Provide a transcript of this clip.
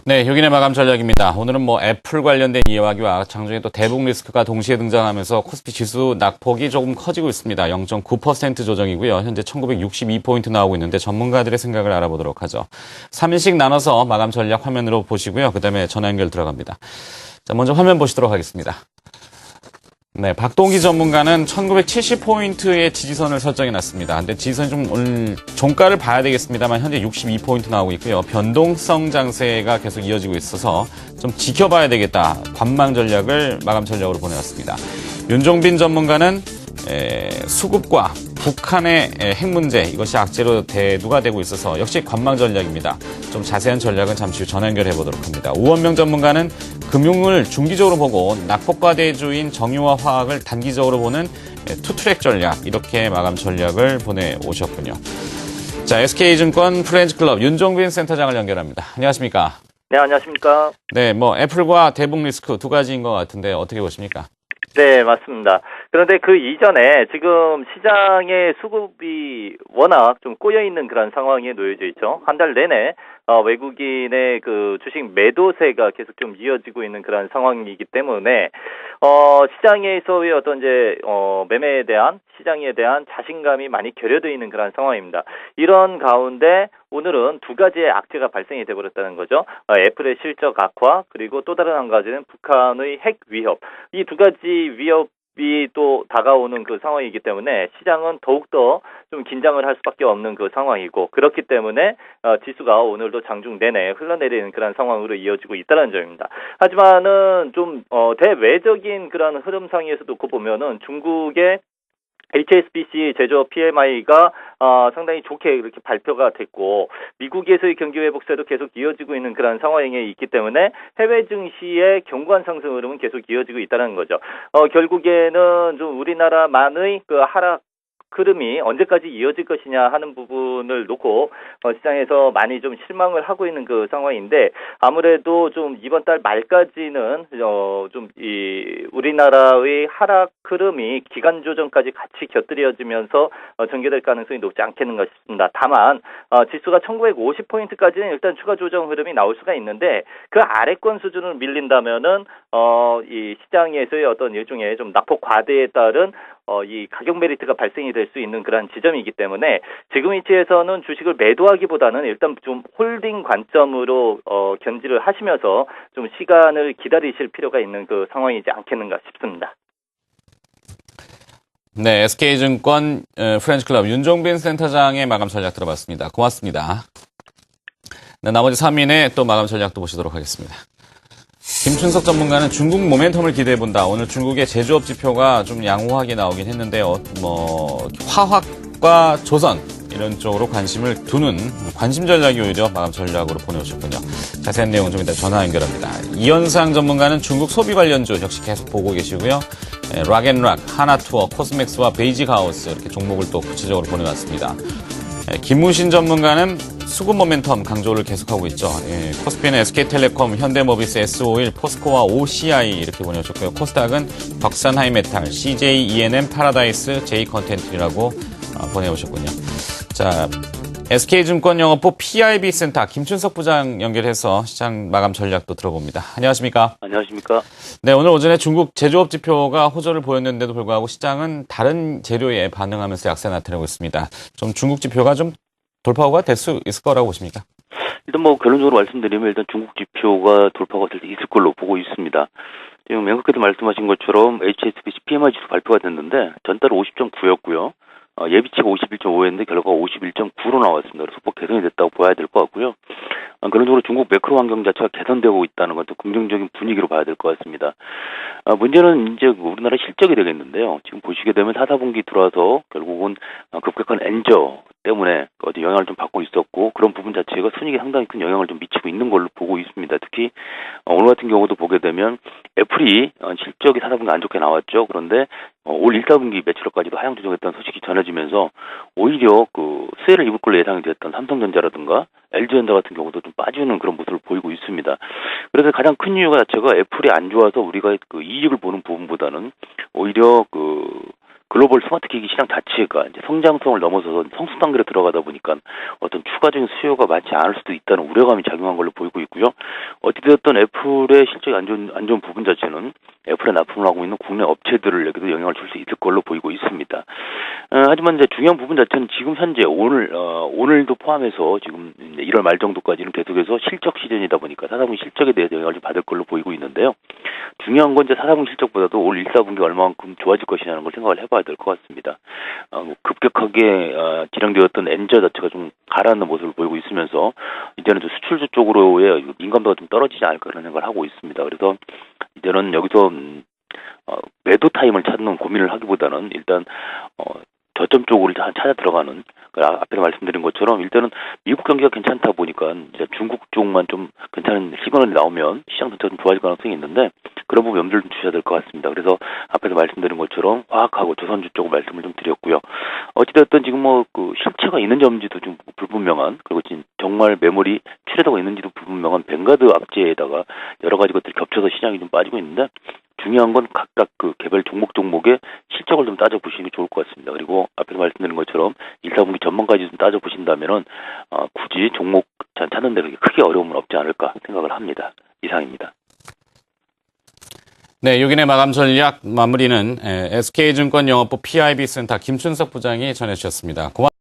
네, 혁인의 마감 전략입니다. 오늘은 애플 관련된 이야기와 장중에 또 대북 리스크가 동시에 등장하면서 코스피 지수 낙폭이 조금 커지고 있습니다. 0.9% 조정이고요. 현재 1962포인트 나오고 있는데 전문가들의 생각을 알아보도록 하죠. 3인씩 나눠서 마감 전략 화면으로 보시고요. 그 다음에 전화 연결 들어갑니다. 자, 먼저 화면 보시도록 하겠습니다. 네, 박동기 전문가는 1970포인트의 지지선을 설정해 놨습니다. 근데 지지선이 좀 오늘 종가를 봐야 되겠습니다만 현재 62포인트 나오고 있고요. 변동성 장세가 계속 이어지고 있어서 좀 지켜봐야 되겠다. 관망 전략을 마감 전략으로 보내왔습니다. 윤종빈 전문가는 수급과 북한의 핵 문제, 이것이 악재로 대두가 되고 있어서 역시 관망 전략입니다. 좀 자세한 전략은 잠시 후 전화 연결해 보도록 합니다. 우원명 전문가는 금융을 중기적으로 보고 낙폭과대주인 정유와 화학을 단기적으로 보는 투트랙 전략, 이렇게 마감 전략을 보내오셨군요. 자, SK증권 프렌즈클럽 윤종빈 센터장을 연결합니다. 안녕하십니까? 네, 안녕하십니까? 네, 애플과 대북 리스크 두 가지인 것 같은데 어떻게 보십니까? 네, 맞습니다. 그런데 그 이전에 지금 시장의 수급이 워낙 좀 꼬여있는 그런 상황에 놓여져 있죠. 한 달 내내 외국인의 그 주식 매도세가 계속 좀 이어지고 있는 그런 상황이기 때문에 시장에서의 어떤 이제 매매에 대한 시장에 대한 자신감이 많이 결여되어 있는 그런 상황입니다. 이런 가운데 오늘은 두 가지의 악재가 발생이 되어버렸다는 거죠. 애플의 실적 악화, 그리고 또 다른 한 가지는 북한의 핵 위협. 이 두 가지 위협이 또 다가오는 그 상황이기 때문에 시장은 더욱더 좀 긴장을 할 수밖에 없는 그 상황이고, 그렇기 때문에 지수가 오늘도 장중 내내 흘러내리는 그런 상황으로 이어지고 있다는 점입니다. 하지만은 좀 대외적인 그런 흐름상에서 놓고 보면은 중국의 HSBC 제조업 PMI가 상당히 좋게 이렇게 발표가 됐고, 미국에서의 경기 회복세도 계속 이어지고 있는 그런 상황에 있기 때문에 해외 증시의 견고한 상승 흐름은 계속 이어지고 있다는 거죠. 결국에는 좀 우리나라만의 그 하락 흐름이 언제까지 이어질 것이냐 하는 부분을 놓고 시장에서 많이 좀 실망을 하고 있는 그 상황인데, 아무래도 좀 이번 달 말까지는 좀 이 우리나라의 하락 흐름이 기간 조정까지 같이 곁들여지면서 전개될 가능성이 높지 않겠는가 싶습니다. 다만 지수가 1950포인트까지는 일단 추가 조정 흐름이 나올 수가 있는데, 그 아래권 수준을 밀린다면은 이 시장에서의 어떤 일종의 좀 낙폭 과대에 따른 이 가격 메리트가 발생이 될 수 있는 그런 지점이기 때문에 지금 위치에서는 주식을 매도하기보다는 일단 좀 홀딩 관점으로 견지를 하시면서 좀 시간을 기다리실 필요가 있는 그 상황이지 않겠는가 싶습니다. 네, SK증권 프렌즈클럽 윤종빈 센터장의 마감 전략 들어봤습니다. 고맙습니다. 네, 나머지 3인의 또 마감 전략도 보시도록 하겠습니다. 김춘석 전문가는 중국 모멘텀을 기대해본다. 오늘 중국의 제조업 지표가 좀 양호하게 나오긴 했는데요. 화학과 조선 이런 쪽으로 관심을 두는 관심 전략이 오히려 마감 전략으로 보내오셨군요. 자세한 내용은 좀 이따 전화 연결합니다. 이현상 전문가는 중국 소비 관련주 역시 계속 보고 계시고요. 락앤락, 하나투어, 코스맥스와 베이직하우스 이렇게 종목을 또 구체적으로 보내왔습니다. 김무신 전문가는 수급 모멘텀 강조를 계속하고 있죠. 코스피는 SK텔레콤, 현대모비스, S51, 포스코와 OCI 이렇게 보내주셨고요. 코스닥은 덕산하이메탈, CJ, ENM, 파라다이스, J컨텐츠라고 보내오셨군요. 자, SK증권 영업부 PIB 센터 김춘석 부장 연결해서 시장 마감 전략도 들어봅니다. 안녕하십니까? 안녕하십니까? 네, 오늘 오전에 중국 제조업 지표가 호조를 보였는데도 불구하고 시장은 다른 재료에 반응하면서 약세 나타내고 있습니다. 좀 중국 지표가 좀 돌파가 될 수 있을 거라고 보십니까? 일단 결론적으로 말씀드리면 일단 중국 지표가 돌파가 될 수 있을 걸로 보고 있습니다. 지금 맹국께서 말씀하신 것처럼 HSBC PMI 지수 발표가 됐는데 전달 50.9였고요. 예비치가 51.5였는데 결과가 51.9로 나왔습니다. 그래서 소폭 개선이 됐다고 봐야 될 것 같고요. 그런적으로 중국 매크로 환경 자체가 개선되고 있다는 것도 긍정적인 분위기로 봐야 될 것 같습니다. 문제는 이제 우리나라 실적이 되겠는데요. 지금 보시게 되면 4, 4분기 들어와서 결국은 급격한 엔저 때문에 어디 영향을 좀 받고 있었고, 그런 부분 자체가 순이익에 상당히 큰 영향을 좀 미치고 있는 걸로 보고 있습니다. 특히 오늘 같은 경우도 보게 되면 애플이 실적이 4, 4분기 안 좋게 나왔죠. 그런데 올 1, 4분기 매출액까지도 하향 조정했다는 소식이 전해지면서 오히려 그 수혜를 입을 걸로 예상이 됐던 삼성전자라든가 LG전자 같은 경우도 좀 빠지는 그런 모습을 보이고 있습니다. 그래서 가장 큰 이유가 자체가 애플이 안 좋아서 우리가 그 이익을 보는 부분보다는 오히려 그 글로벌 스마트 기기 시장 자체가 이제 성장성을 넘어서서 성숙 단계로 들어가다 보니까 어떤 추가적인 수요가 많지 않을 수도 있다는 우려감이 작용한 걸로 보이고 있고요. 어찌되었든 애플의 실적이 안 좋은 부분 자체는 애플에 납품을 하고 있는 국내 업체들에게도 영향을 줄 수 있을 걸로 보이고 있습니다. 하지만 이제 중요한 부분 자체는 지금 현재 오늘도 포함해서 지금 1월 말 정도까지는 계속해서 실적 시즌이다 보니까 4사분기 실적에 대해서 영향을 좀 받을 걸로 보이고 있는데요. 중요한 건 이제 4사분기 실적보다도 올 1사분기 얼마만큼 좋아질 것이냐는 걸 생각을 해봐야 될 것 같습니다. 급격하게 지령되었던 엔저 자체가 좀 가라앉는 모습을 보이고 있으면서 이제는 좀 수출주 쪽으로의 민감도가 좀 떨어지지 않을까 그런 생각을 하고 있습니다. 그래서 이제는 여기서 매도 타임을 찾는 고민을 하기보다는 일단 저점 쪽으로 찾아 들어가는 앞에 말씀드린 것처럼 일단은 미국 경기가 괜찮다 보니까 이제 중국 쪽만 좀 괜찮은 시그널이 나오면 시장 전체가 좀 좋아질 가능성이 있는데 그런 부분 염두를 좀 주셔야 될 것 같습니다. 그래서 앞에서 말씀드린 것처럼 화학하고 조선주 쪽 말씀을 좀 드렸고요. 어찌됐든 지금 그 실체가 있는지도 좀 불분명한 그리고 정말 매물이 출회되고 있는지도 불분명한 뱅가드 악재에다가 여러 가지 것들이 겹쳐서 시장이 좀 빠지고 있는데 중요한 건 각각 그 개별 종목의 실적을 좀 따져보시는 게 좋을 것 같습니다. 그리고 앞에서 말씀드린 것처럼 1사분기 전망까지 좀 따져보신다면은 굳이 종목 찾는 데 크게 어려움은 없지 않을까 생각을 합니다. 이상입니다. 네, 6인의 마감 전략 마무리는 SK증권 영업부 PIB 센터 김춘석 부장이 전해주셨습니다. 고맙습니다.